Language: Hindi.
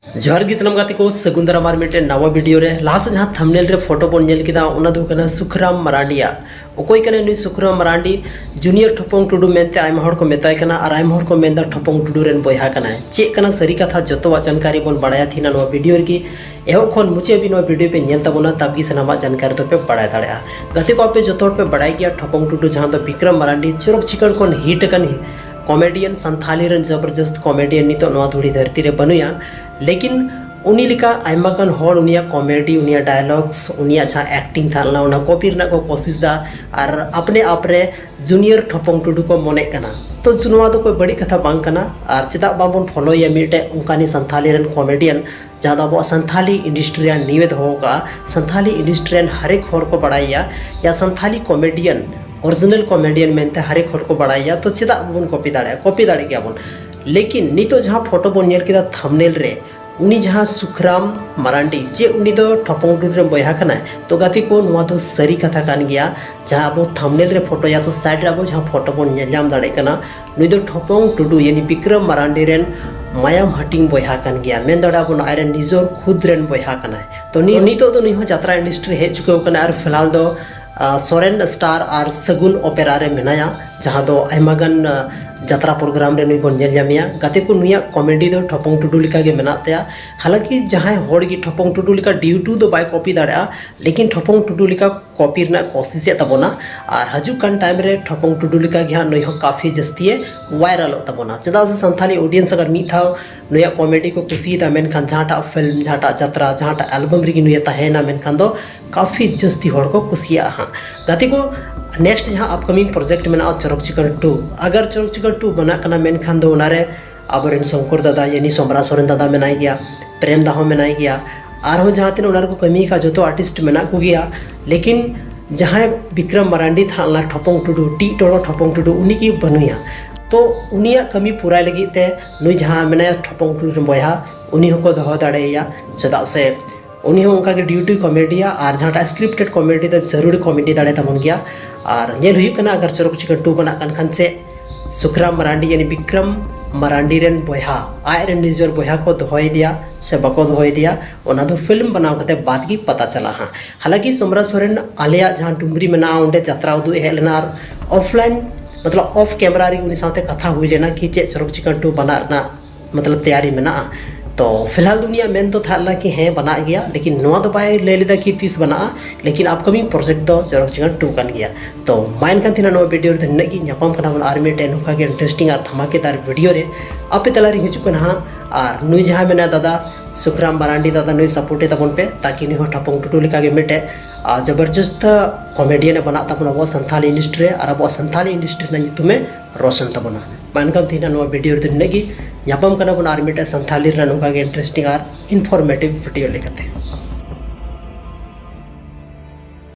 जोहार गी सनम गाते को सगुन दाराम आर मिटे नवा वीडियो रे लास्ट जहां थंबनेल रे फोटो बोन नेल किदा ओना दो कना सुखराम मरांडिया ओकोय कने नुई सुखराम मरांडी जूनियर ठोपंग टुडू मेनते आयमा हर को मेताय कना आर आयमा हर को मेंदा ठोपंग टुडू रेन बोयहा कना चे कना सरी कथा जतो जानकारी बोन बड़ाया थीना नो वीडियो रे की एहो खन मुचे भी नो वीडियो पे नेल तबोना तबगी सनामा जानकारी तो पे बड़ाय दाड़या गति को पे जतो पे बड़ाय गया ठोपंग टुडू जहां दो विक्रम मरांडी चोरक चिकन कोन हिट कन कॉमेडियन संथाली रन जबरदस्त कॉमेडियन नितो नवा धुड़ी धरती रे बनुया लेकिन उनी लिका आयमागन होड़ उनिया कॉमेडी उनिया डायलॉग्स उनिया जहाँ एक्टिंग थालना उना कॉपी रना को कोशिश दा और अपने आप रे जूनियर ठोपंग टुडू को मने कना तो सुनवा तो कोई बड़ी कथा बांग कना और चेदा बाबन फॉलो या मिटे उनकानी संथाली रन कॉमेडियन ज़्यादा वो संथाली इंडस्ट्री निवेद होगा संथाली इंडस्ट्री हरेक होड़ को बढ़ाया या संथाली कॉमेडियन ओरिजिनल कॉमेडियन मेनते हरेक होड़ को बढ़ाया तो चेदा बन कॉपी दाड़े गया बन लेकिन नितो जहाँ फोटो बन नेल किदा थंबनेल रे उनी जहाँ सुखराम मरांडी जे उनी दो ठोपंग टुडू रे बयहा कना तो गाती को नुआ दो सरी कथा कान गया जहाँ अब थंबनेल रे फोटो या तो साइड रे अब जहाँ फोटो बन नेलजाम दाड़े कना नुई दो ठोपंग टुडू यानी विक्रम मरांडी रेन मायाम हटिंग बयहा कान गया मेन दाड़ा बन आयरे निजोर खुद रेन बयहा कना तो नितो दो नुई जात्रा इंडस्ट्री हेज चुके कना और फिलहाल दो सोरेन स्टार और सगुन ओपेरा रे मेनाया जहाँ दो आयमागन जात्रा प्रोग्राम रे नुई बन नेलजामिया गाते को नुया कॉमेडी दो ठोपंग टुडू लिका गे मेना तया हालांकि जहाँ होड़ गी ठोपंग टुडू लिका ड्यूटू दो बाय कॉपी दाड़ा लेकिन ठोपंग टुडू लिका कॉपी रना कोशिश तबोना और हजू कान टाइम रे ठोपंग टुडू लिका गे नुई हो काफ़ी जस्ती वायरल तबोना चेदा से संथाली ऑडियंस अगर मी था नुया कॉमेडी को कुसीदा मेनखान जहाँटा फिल्म जहाँटा जात्रा जहाँटा एल्बम रे नुया तहेना मेनखान दो काफ़ी जस्ती होड़ को कुसिया हाँ गाते को नेक्स्ट जहाँ अपकमिंग प्रोजेक्ट में चोरक चिकन 2 अगर चोरक चिकन 2 बना कना मेनखान दो उनारे आबरेन शंकर दादा यानी सोमरा सोरेन दादा मेनाई गया प्रेम दाहो मेनाई गया और जहाँ तीन उनार को कमी का जो तो आर्टिस्ट मेना को गया लेकिन जहाँ विक्रम मरांडी था अल्लाह ठोपंग टुडू टी टोलो ठोपंग टुडू उन्हीं की बनुया तो उनिया कमी पूरा लगी ते नुई जहाँ मेना ठोपंग टुडू बयहा उन्हीं को दहो दाड़ेया चेदा से उन्हीं उनका के ड्यूटी कॉमेडिया और जहाँ स्क्रिप्टेड कॉमेडी तो जरूरी कॉमेडी दाड़े तबन गया और नेल हुई कना अगर चोरक चिकन 2 बना खान से सुखराम मरांडी यानी विक्रम मरांडी रेन बयहा आय रेन निजर बयहा को दोहय दिया से बको दोहय दिया ओना दो फिल्म बनाव कते बाद की पता चला हाँ हालांकि सोमरा सोरेन आलिया जहाँ डुमरी में उंडे जात्रा उदू हेज लेना और ऑफलाइन मतलब ऑफ कैमरा रे उनी साथे कथा हुई लेना कि चे चोरक चिकन 2 बना मतलब तैयारी में तो फिलहाल दुनिया मेन तो था कि हाँ बना गया लेकिन नवा तो बाय ले लेदा कि 30 बना लेकिन अपकमिंग प्रोजेक्ट दो चोरक चिकन 2 कान गया तो माइन कान थिना नवा वीडियो रे धन्ना की न्यापाम कना बन आर्मी टेन हुका के इंटरेस्टिंग और धमाकेदार वीडियो रे आपे तला रे हिजु कना और नुई जहाँ मेना दादा सुखराम मरांडी दादा नुई सपोर्टे तबन पे ताकि नुई ठोपंग टुडू लिका गे मिटे जबरदस्त कॉमेडियन बना तबना वो संथाली इंडस्ट्री और अब संथाली इंडस्ट्री ना तुमे रोशन तबना मानकान थीना नवा वीडियो रे धन्ना की न्यापाम कना बन आर्मी टे संथाली रे नुका के इंटरेस्टिंग और इन्फॉर्मेटिव वीडियो लेकते